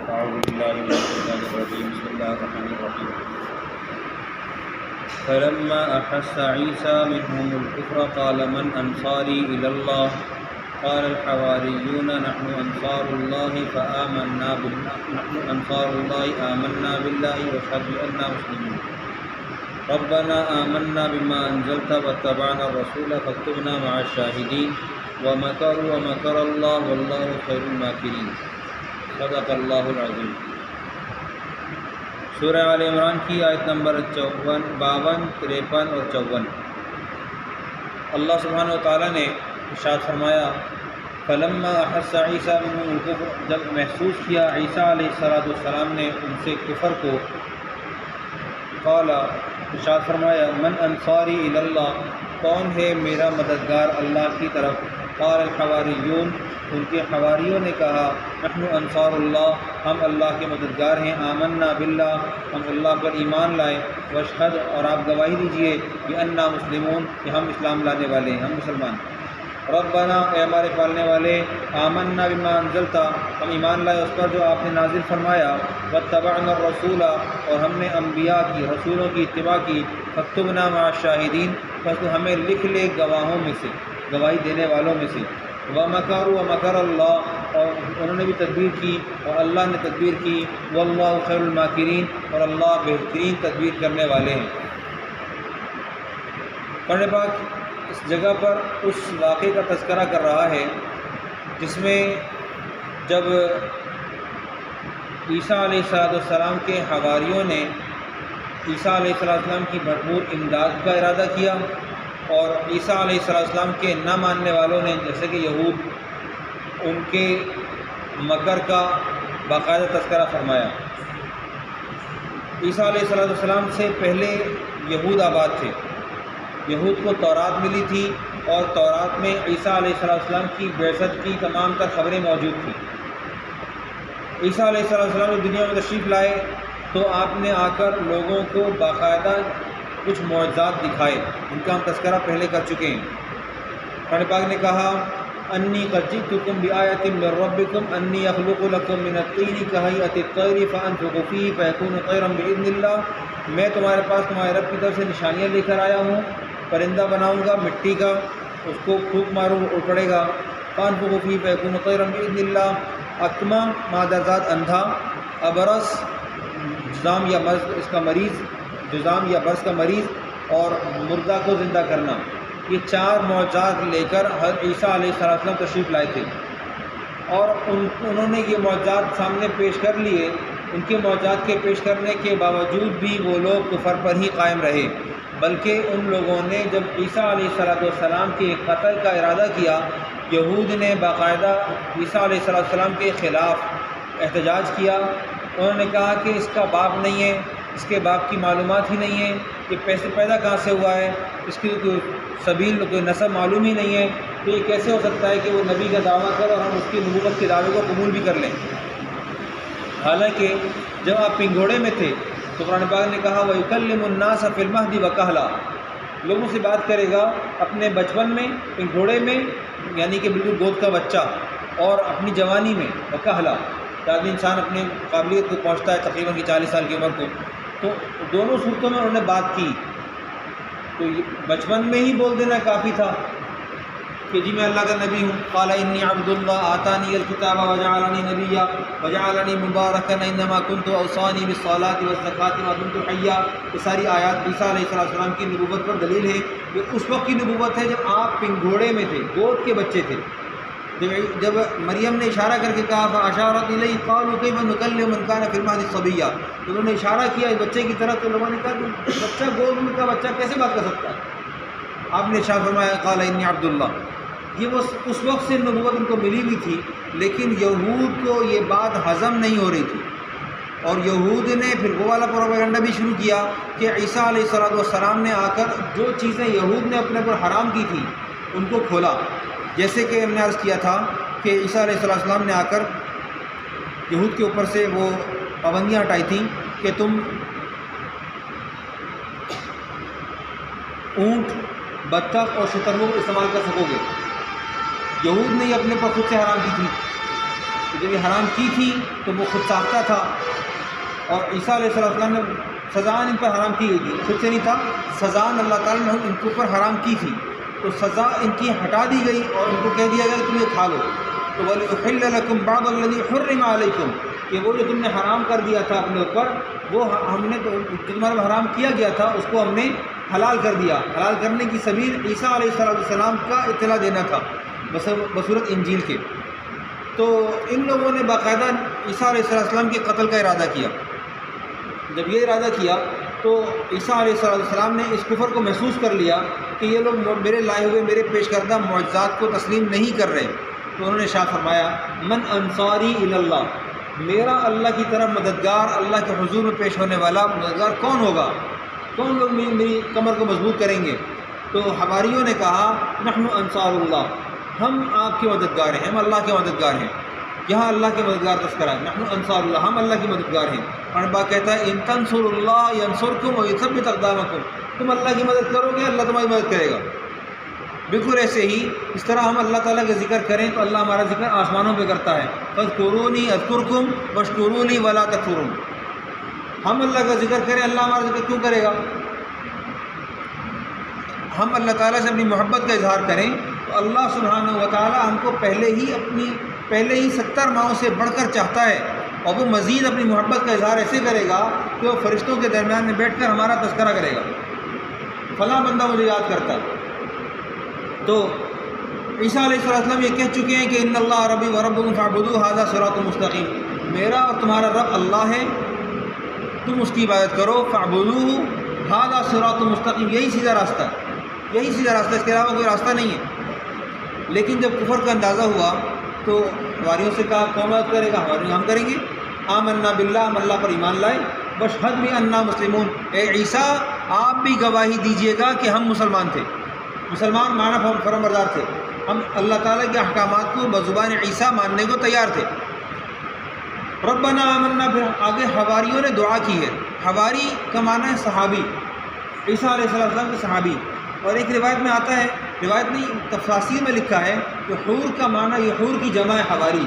أعوذ بالله من الشيطان الرجيم بسم الله الرحمن الرحيم فلما أحس عيسى منهم الكفر قال من أنصاري إلى الله قال الحواريون نحن أنصار الله آمنا بالله واشهد بأننا مسلمون ربنا آمنا بما أنزلت واتبعنا الرسول فاكتبنا مع الشاهدين ومكروا ومكر الله والله خير الماكرين صدق اللہ العظیم۔ سورہ آل عمران کی آیت نمبر 52، 53 اور 54۔ اللہ سبحانہ و تعالیٰ نے ارشاد فرمایا فلما احس عیسیٰ منہم الکفر، جب محسوس کیا عیسیٰ علیہ السلام نے ان سے کفر کو، قال ارشاد فرمایا من انصاری الی اللہ، کون ہے میرا مددگار اللہ کی طرف، قال الحواریون، ان کے حواریوں نے کہا نحن انصار اللہ، ہم اللہ کے مددگار ہیں، آمنا باللہ، ہم اللہ پر ایمان لائے، واشہد، اور آپ گواہی دیجئے، بأننا مسلمون، کہ ہم اسلام لانے والے ہیں، ہم مسلمان۔ ربنا، اے ہمارے پالنے والے، آمنا بما انزلت، ہم ایمان لائے اس پر جو آپ نے نازل فرمایا، واتبعنا الرسول، اور ہم نے انبیاء کی، رسولوں کی اتباع کی، فاکتبنا مع الشاہدین، بس تو ہمیں لکھ لے گواہوں میں سے، گواہی دینے والوں میں سے، ومکروا ومکر اللہ، اور انہوں نے بھی تدبیر کی اور اللہ نے تدبیر کی، واللہ خیر الماکرین، اور اللہ بہترین تدبیر کرنے والے ہیں۔ قرآن پاک اس جگہ پر اس واقعے کا تذکرہ کر رہا ہے جس میں جب عیسیٰ علیہ السلام کے حواریوں نے عیسیٰ علیہ السلام کی بھرپور امداد کا ارادہ کیا، اور عیسیٰ علیہ السلام کے نہ ماننے والوں نے جیسے کہ یہود، ان کے مکر کا باقاعدہ تذکرہ فرمایا۔ عیسیٰ علیہ السلام سے پہلے یہود آباد تھے، یہود کو تورات ملی تھی، اور تورات میں عیسیٰ علیہ السلام کی بعثت کی تمام تر خبریں موجود تھیں۔ عیسیٰ علیہ السلام جو دنیا میں تشریف لائے تو آپ نے آ کر لوگوں کو باقاعدہ کچھ معجزات دکھائے، ان کا ہم تذکرہ پہلے کر چکے ہیں۔ قرآن پاک نے کہا انی قد جئتکم بآیۃ من ربکم انی اخلق لکم من الطین کہیئۃ الطیر فانفخ فیہ فیکون طیرا باذن اللہ، میں تمہارے پاس تمہارے رب کی طرف سے نشانیاں لے کر آیا ہوں، پرندہ بناؤں گا مٹی کا، اس کو پھونک ماروں اڑ پڑے گا، فانفخ فیہ فیکون طیرا باذن اللہ، اکمہ مادرزاد اندھا، ابرص جذام یا مرض اس کا مریض، جذام یا برس کا مریض، اور مردہ کو زندہ کرنا، یہ 4 معجزات لے کر حضرت عیسیٰ علیہ السلام تشریف لائے تھے، اور انہوں نے یہ معجزات سامنے پیش کر لیے۔ ان کے معجزات کے پیش کرنے کے باوجود بھی وہ لوگ کفر پر ہی قائم رہے، بلکہ ان لوگوں نے جب عیسیٰ علیہ السلام کے قتل کا ارادہ کیا، یہود نے باقاعدہ عیسیٰ علیہ السلام کے خلاف احتجاج کیا، انہوں نے کہا کہ اس کا باپ نہیں ہے، اس کے باپ کی معلومات ہی نہیں ہے، یہ پیسے پیدا کہاں سے ہوا ہے، اس کی کوئی سبیل کوئی نسب معلوم ہی نہیں ہے، تو یہ کیسے ہو سکتا ہے کہ وہ نبی کا دعویٰ کرے اور ہم اس کی نبوت کے دعوے کو قبول بھی کر لیں۔ حالانکہ جب آپ پنگھوڑے میں تھے تو قرآن پاک نے کہا وَيُكَلِّمُ النَّاسَ فِي الْمَهْدِ وَكَهْلًا، لوگوں سے بات کرے گا اپنے بچپن میں، پنگھوڑے میں، یعنی کہ بالکل گود کا بچہ، اور اپنی جوانی میں وَكَهْلًا، آدمی انسان اپنے قابلیت کو پہنچتا ہے تقریباً 40 سال کی عمر کو، تو دونوں صورتوں میں انہوں نے بات کی، تو بچپن میں ہی بول دینا کافی تھا کہ جی میں اللہ کا نبی ہوں، قال انی عبد اللہ آتانی الکتاب وجعلنی نبیا وجعلنی مبارکا انما کنت اوصانی بالصلاۃ والزکاۃ ما دمت حیا، یہ ساری آیات عیسیٰ علیہ السلام کی نبوت پر دلیل ہے۔ یہ اس وقت کی نبوت ہے جب آپ پنگھوڑے میں تھے، گود کے بچے تھے، جب مریم نے اشارہ کر کے کہا فاشارت الیہ قالوا کیف نکلم من کان فی المہد صبیا، انہوں نے اشارہ کیا اس بچے کی طرف، تو لوگوں نے کہا بچہ گود میں کا بچہ کیسے بات کر سکتا ہے؟ آپ نے ارشاد فرمایا قال انی عبد اللہ، یہ وہ اس وقت سے نبوت ان کو ملی ہوئی تھی، لیکن یہود کو یہ بات ہضم نہیں ہو رہی تھی، اور یہود نے پھر وہ والا پروپیگنڈا بھی شروع کیا کہ عیسیٰ علیہ السلام نے آ کر جو چیزیں یہود نے اپنے پر حرام کی تھی ان کو کھولا، جیسے کہ ہم نے عرض کیا تھا کہ عیسیٰ علیہ السلام نے آ کر یہود کے اوپر سے وہ پابندیاں ہٹائی تھیں کہ تم اونٹ، بطخ اور شترمرغ استعمال کر سکو گے، یہود نے یہ اپنے پر خود سے حرام کی تھی، جب یہ حرام کی تھی تو وہ خود چاہتا تھا، اور عیسیٰ علیہ السلام نے سزا ان پر حرام کی گئی تھی، خود سے نہیں تھا، سزا اللہ تعالیٰ نے ان کے اوپر حرام کی تھی، تو سزا ان کی ہٹا دی گئی اور ان کو کہہ دیا گیا کہ تم یہ کھا لو۔ تو وَلِأُحِلَّ لَكُمْ بَعْضَ الَّذِي حُرِّمَ عَلَيْكُمْ، کہ وہ جو تم نے حرام کر دیا تھا اپنے اوپر، وہ ہم نے جو تمہارے حرام کیا گیا تھا اس کو ہم نے حلال کر دیا۔ حلال کرنے کی سبیل عیسیٰ علیہ السلام کا اطلاع دینا تھا بصورت انجیل کے۔ تو ان لوگوں نے باقاعدہ عیسیٰ علیہ السلام کے قتل کا ارادہ کیا۔ جب یہ ارادہ کیا تو عیسیٰ علیہ السلام نے اس کفر کو محسوس کر لیا کہ یہ لوگ میرے لائے ہوئے میرے پیش کردہ معجزات کو تسلیم نہیں کر رہے، تو انہوں نے ارشاد فرمایا من انصاری الی اللہ، میرا اللہ کی طرف مددگار، اللہ کے حضور میں پیش ہونے والا مددگار کون ہوگا؟ کون لوگ میری کمر کو مضبوط کریں گے؟ تو حواریوں نے کہا نحن انصار اللہ، ہم آپ کے مددگار ہیں، ہم اللہ کے مددگار ہیں۔ یہاں اللہ کے مددگار تذکرہ ہے، نحن انصار اللہ، ہم اللہ کے مددگار ہیں۔ اور با کہتا ہے ان تنصروا اللہ ینصرکم ویثبت اقدامکم، تم اللہ کی مدد کرو گے اللہ تمہاری مدد کرے گا۔ بالکل ایسے ہی اس طرح ہم اللہ تعالیٰ کا ذکر کریں تو اللہ ہمارا ذکر آسمانوں پہ کرتا ہے، فاذکرونی اذکرکم واشکروا لی ولا تکفرون۔ ہم اللہ کا ذکر کریں، اللہ ہمارا ذکر کیوں کرے گا؟ ہم اللہ تعالیٰ سے اپنی محبت کا اظہار کریں تو اللہ سبحانہ و تعالیٰ ہم کو پہلے ہی 70 ماہوں سے بڑھ کر چاہتا ہے، اور وہ مزید اپنی محبت کا اظہار ایسے کرے گا کہ وہ فرشتوں کے درمیان میں بیٹھ کر ہمارا تذکرہ کرے گا، فلاں بندہ مجھے یاد کرتا ہے۔ تو عیسیٰ علیہ السلام یہ کہہ چکے ہیں کہ ان اللہ ربی و ربکم فاعبدوہ ھذا صراط مستقیم، میرا اور تمہارا رب اللہ ہے، تم اس کی عبادت کرو، فاعبدوہ ھذا صراط مستقیم، یہی سیدھا راستہ ہے، یہی سیدھا راستہ، اس کے علاوہ کوئی راستہ نہیں ہے۔ لیکن جب کفر کا اندازہ ہوا تو حواریوں سے کہا کون مدد کرے گا؟ حواریوں ہم کریں گے، آمنا باللہ، ہم اللہ پر ایمان لائے، واشہد بأننا مسلمون، اے عیسیٰ آپ بھی گواہی دیجئے گا کہ ہم مسلمان تھے، مسلمان معنی فرمانبردار تھے، ہم اللہ تعالیٰ کے احکامات کو بزبان عیسیٰ ماننے کو تیار تھے۔ ربنا آمنا، پھر آگے حواریوں نے دعا کی ہے۔ حواری کا معنی ہے صحابی، عیسیٰ علیہ السلام کے صحابی۔ اور ایک روایت میں آتا ہے، روایت نہیں تفاسیر میں لکھا ہے کہ حور کا معنی، یہ حور کی جمع ہے حواری،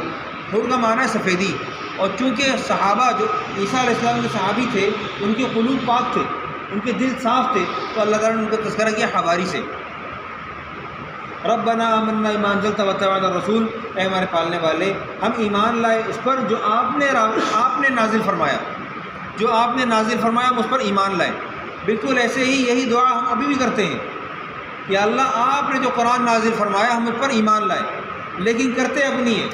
حور کا معنی ہے سفیدی، اور چونکہ صحابہ جو عیسیٰ علیہ السلام کے صحابی تھے ان کے قلوب پاک تھے، ان کے دل صاف تھے، تو اللہ تعالیٰ نے ان کا تذکرہ کیا حواری سے۔ ربنا آمنا بما انزلت واتبعنا الرسول، اے ہمارے پالنے والے ہم ایمان لائے اس پر جو آپ نے نازل فرمایا، جو آپ نے نازل فرمایا ہم اس پر ایمان لائے۔ بالکل ایسے ہی یہی دعا ہم ابھی بھی کرتے ہیں کہ اللہ آپ نے جو قرآن نازل فرمایا ہم اس پر ایمان لائے، لیکن کرتے اپنی ہیں،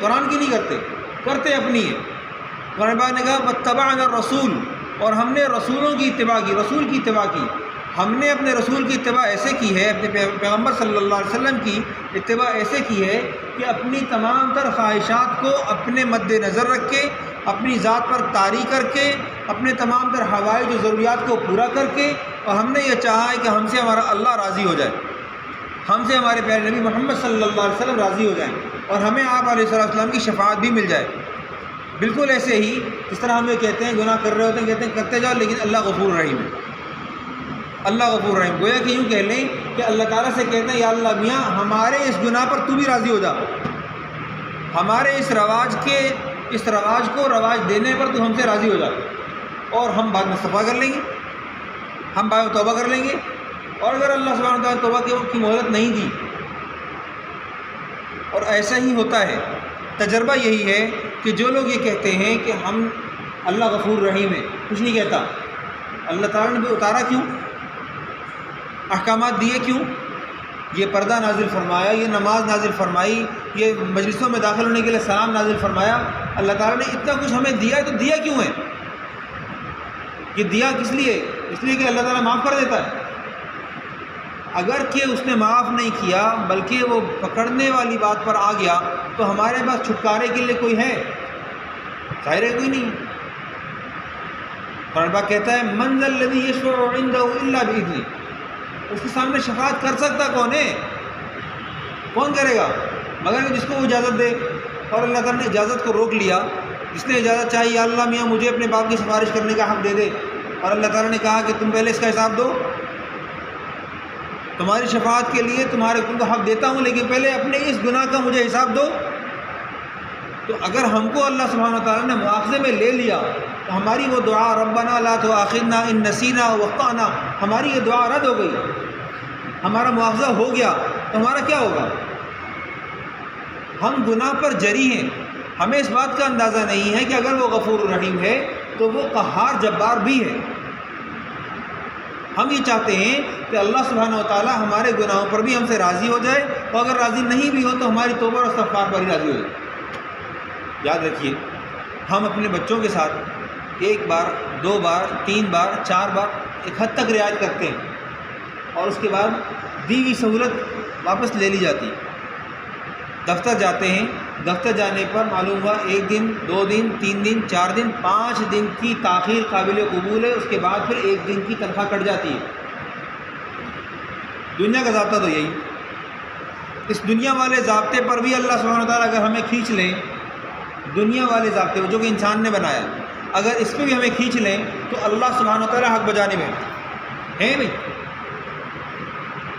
قرآن کی نہیں کرتے اپنی ہیں۔ قرآن پاک نے کہا واتبعنا الرسول، اور ہم نے رسولوں کی اتباع کی، رسول کی اتباع کی، ہم نے اپنے رسول کی اتباع ایسے کی ہے، اپنے پیغمبر صلی اللہ علیہ وسلم کی اتباع ایسے کی ہے کہ اپنی تمام تر خواہشات کو اپنے مد نظر رکھ کے، اپنی ذات پر طاری کر کے، اپنے تمام تر حوائج و ضروریات کو پورا کر کے، اور ہم نے یہ چاہا ہے کہ ہم سے ہمارا اللہ راضی ہو جائے، ہم سے ہمارے پیارے نبی محمد صلی اللہ علیہ وسلم راضی ہو جائیں، اور ہمیں آپ علیہ السلام کی شفاعت بھی مل جائے۔ بالکل ایسے ہی جس طرح ہم یہ کہتے ہیں گناہ کر رہے ہوتے ہیں، کہتے ہیں کرتے جاؤ، لیکن اللہ غفور رحیم ہے، اللہ غفور رحیم، گویا کہ یوں کہہ لیں کہ اللہ تعالیٰ سے کہتے ہیں یا اللہ میاں ہمارے اس گناہ پر تو بھی راضی ہو جا، ہمارے اس رواج کو رواج دینے پر تو ہم سے راضی ہو جا، اور ہم بعد میں صفا کر لیں گے، ہم بعد میں توبہ کر لیں گے۔ اور اگر اللہ سبحانہ وتعالیٰ توبہ کی مہلت نہیں دی، اور ایسا ہی ہوتا ہے، تجربہ یہی ہے کہ جو لوگ یہ کہتے ہیں کہ ہم اللہ غفور رحیم ہے، کچھ نہیں کہتا، اللہ تعالیٰ نے بھی اتارا کیوں، احکامات دیے کیوں، یہ پردہ نازل فرمایا، یہ نماز نازل فرمائی، یہ مجلسوں میں داخل ہونے کے لیے سلام نازل فرمایا، اللہ تعالیٰ نے اتنا کچھ ہمیں دیا ہے، تو دیا کیوں ہے؟ یہ دیا کس لیے؟ اس لیے کہ اللہ تعالیٰ معاف کر دیتا ہے۔ اگر کہ اس نے معاف نہیں کیا بلکہ وہ پکڑنے والی بات پر آ گیا تو ہمارے پاس چھٹکارے کے لیے کوئی ہے؟ ظاہر ہے کوئی نہیں۔ قرآن پاک کہتا ہے من ذا الذی یشفع عنده الا باذنہ، اس کے سامنے شفاعت کر سکتا کون ہے؟ کون کرے گا؟ مگر جس کو وہ اجازت دے، اور اللہ تعالیٰ نے اجازت کو روک لیا، جس نے اجازت چاہی یا اللہ میاں مجھے اپنے باپ کی سفارش کرنے کا حق دے دے، اور اللہ تعالیٰ نے کہا کہ تم پہلے اس کا حساب دو، تمہاری شفاعت کے لیے تمہارے تم کو حق دیتا ہوں، لیکن پہلے اپنے اس گناہ کا مجھے حساب دو۔ تو اگر ہم کو اللہ سبحانہ وتعالیٰ نے مواخذے میں لے لیا تو ہماری وہ دعا ربنا لا تؤاخذنا ان نسینا واخطأنا، ہماری یہ دعا رد ہو گئی، ہمارا مواخذہ ہو گیا، تو ہمارا کیا ہوگا؟ ہم گناہ پر جری ہیں، ہمیں اس بات کا اندازہ نہیں ہے کہ اگر وہ غفور الرحیم ہے تو وہ قہار جبار بھی ہے۔ ہم یہ چاہتے ہیں کہ اللہ سبحانہ وتعالیٰ ہمارے گناہوں پر بھی ہم سے راضی ہو جائے، اور اگر راضی نہیں بھی ہو تو ہماری توبہ اور استغفار پر ہی راضی ہو جائے۔ یاد رکھیے، ہم اپنے بچوں کے ساتھ 1 بار 2 بار 3 بار 4 بار ایک حد تک رعایت کرتے ہیں، اور اس کے بعد دی ہوئی سہولت واپس لے لی جاتی۔ دفتر جاتے ہیں، دفتر جانے پر معلوم ہوا 1 دن 2 دن 3 دن 4 دن 5 دن کی تاخیر قابل قبول ہے، اس کے بعد پھر 1 دن کی تنخواہ کٹ جاتی ہے۔ دنیا کا ضابطہ تو یہی، اس دنیا والے ضابطے پر بھی اللہ سبحانہ وتعالیٰ اگر ہمیں کھینچ لیں، دنیا والے ضابطے جو کہ انسان نے بنایا، اگر اس پہ بھی ہمیں کھینچ لیں تو اللہ سبحانہ وتعالیٰ حق بجانے میں ہے بھائی۔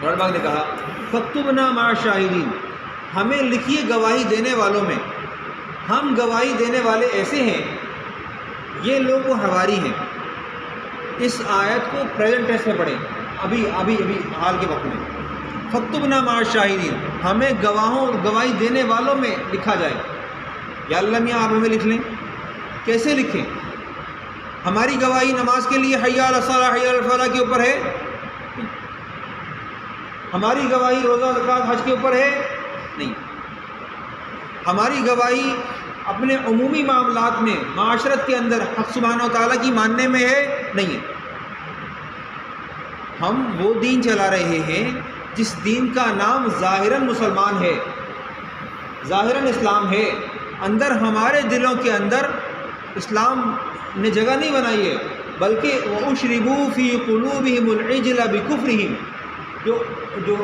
علماء نے کہا فاکتبنا مع الشاہدین، ہمیں لکھیے گواہی دینے والوں میں، ہم گواہی دینے والے ایسے ہیں، یہ لوگ وہ حواری ہیں۔ اس آیت کو پریزنٹ ٹینس میں پڑھیں، ابھی حال کے وقت میں، فاکتبنا مع الشاہدین، ہمیں گواہی دینے والوں میں لکھا جائے۔ یا اللہ میاں آپ ہمیں لکھ لیں، کیسے لکھیں؟ ہماری گواہی نماز کے لیے حی علی الصلاۃ حی علی الفلاح کے اوپر ہے؟ ہماری گواہی روزہ زکوٰۃ حج کے اوپر ہے؟ نہیں۔ ہماری گواہی اپنے عمومی معاملات میں معاشرت کے اندر حق سبحانہ و تعالیٰ کی ماننے میں ہے؟ نہیں ہے۔ ہم وہ دین چلا رہے ہیں جس دین کا نام ظاہراً مسلمان ہے، ظاہراً اسلام ہے، اندر ہمارے دلوں کے اندر اسلام نے جگہ نہیں بنائی ہے، بلکہ وَأُشْرِبُوا فِي قُلُوبِهِمُ الْعِجْلَ بِكُفْرِهِمْ، جو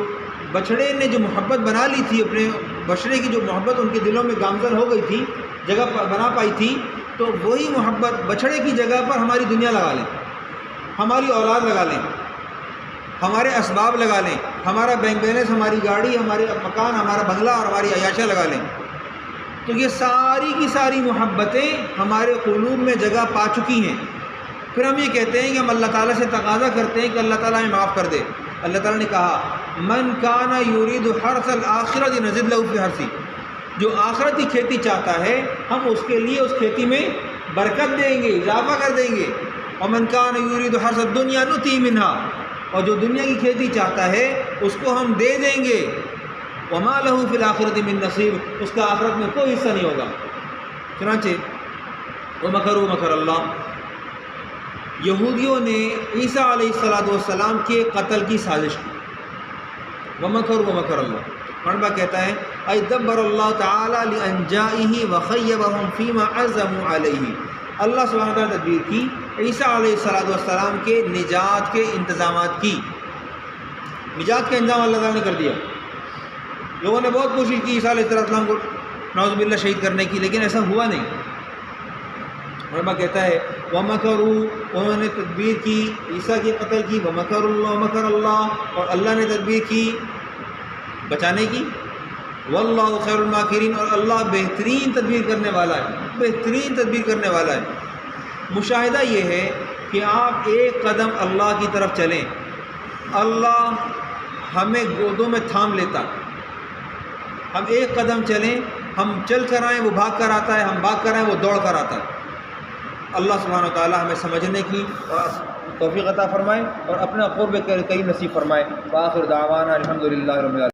بچڑے نے جو محبت بنا لی تھی، اپنے بچڑے کی جو محبت ان کے دلوں میں گامزن ہو گئی تھی، جگہ بنا پائی تھی، تو وہی محبت بچڑے کی جگہ پر ہماری دنیا لگا لیں، ہماری اولاد لگا لیں، ہمارے اسباب لگا لیں، ہمارا بینک بیلنس، ہماری گاڑی، ہمارے مکان، ہمارا بنگلہ اور ہماری عیاشیاں لگا لیں، تو یہ ساری کی ساری محبتیں ہمارے قلوب میں جگہ پا چکی ہیں۔ پھر ہم یہ کہتے ہیں کہ ہم اللہ تعالیٰ سے تقاضا کرتے ہیں کہ اللہ تعالیٰ ہمیں معاف کر دے۔ اللہ تعالیٰ نے کہا من کان یرید حرث الآخرۃ نزد لہ فی حرثہ، جو آخرت کی کھیتی چاہتا ہے ہم اس کے لیے اس کھیتی میں برکت دیں گے، اضافہ کر دیں گے۔ ومن کان یرید حرث الدنیا نؤتیہ منہا، اور جو دنیا کی کھیتی چاہتا ہے اس کو ہم دے دیں گے۔ وما لہ فی الآخرۃ من نصیب، اس کا آخرت میں کوئی حصہ نہیں ہوگا۔ چنانچہ ومکروا مکر اللہ، یہودیوں نے عیسیٰ علیہ السلام کے قتل کی سازش کی۔ ومکروا مکر اللہ، مربع کہتا ہے ای دبر اللہ تعالی لانجائہ وخیبہم فیما عزموا علیہ، اللہ سبحانہ وتعالیٰ نے تدبیر کی عیسیٰ علیہ السلام کے نجات کے انتظامات کی۔ نجات کا انتظام اللہ تعالیٰ نے کر دیا۔ لوگوں نے بہت کوشش کی عیسیٰ علیہ السلام کو نعوذ باللہ شہید کرنے کی، لیکن ایسا ہوا نہیں۔ علماء کہتا ہے وَمَكَرُوا، انہوں نے تدبیر کی عیسیٰ کے قتل کی، وَمَكَرُوا اللَّهُ مَكَرَ اللَّهُ، اور اللہ نے تدبیر کی بچانے کی، وَاللَّهُ خَيْرُ الْمَاكِرِينَ، اور اللہ بہترین تدبیر کرنے والا ہے، بہترین تدبیر کرنے والا ہے۔ مشاہدہ یہ ہے کہ آپ ایک قدم اللہ کی طرف چلیں، اللہ ہمیں گودوں میں تھام لیتا۔ ہم ایک قدم چلیں، ہم چل کر آئیں وہ بھاگ کر آتا ہے، ہم بھاگ کر آئیں وہ دوڑ کر آتا ہے۔ اللہ سبحانہ و تعالی ہمیں سمجھنے کی اور توفیق عطا فرمائے اور اپنا قرب کریم نصیب فرمائے۔ وآخر دعوانا الحمدللہ رب العالمین۔